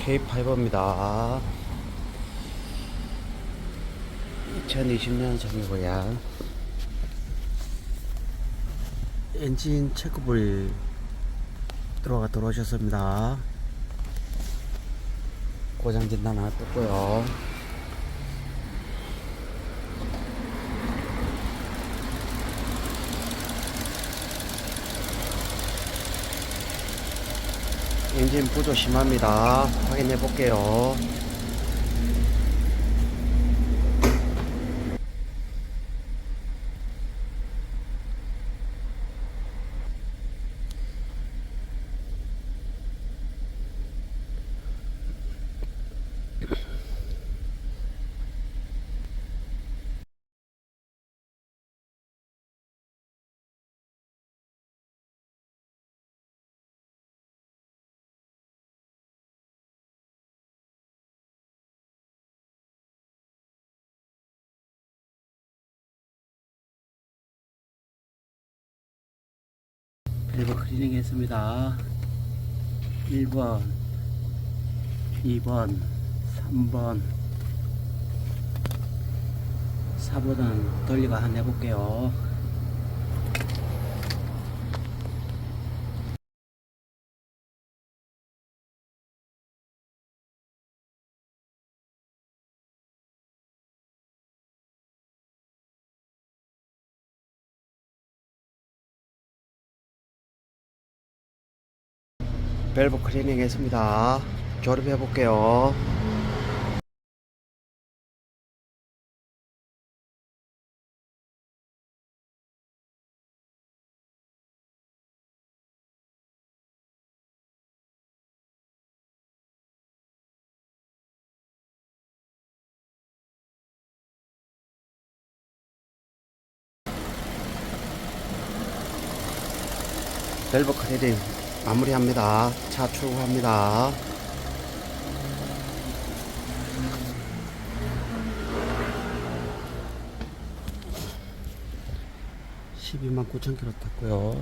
K5입니다. 2020년 정이고요. 엔진 체크불 들어오셨습니다. 고장 진단 하나 떴고요. 엔진 부조 심합니다. 확인해 볼게요. 밸브 클리닝 했습니다. 1번, 2번, 3번, 4번은 돌리가 한번 해볼게요. 밸브 클리닝 했습니다. 조립해 볼게요. 밸브 클리닝 마무리합니다. 차 출고합니다. 12만 9천 킬로 탔고요.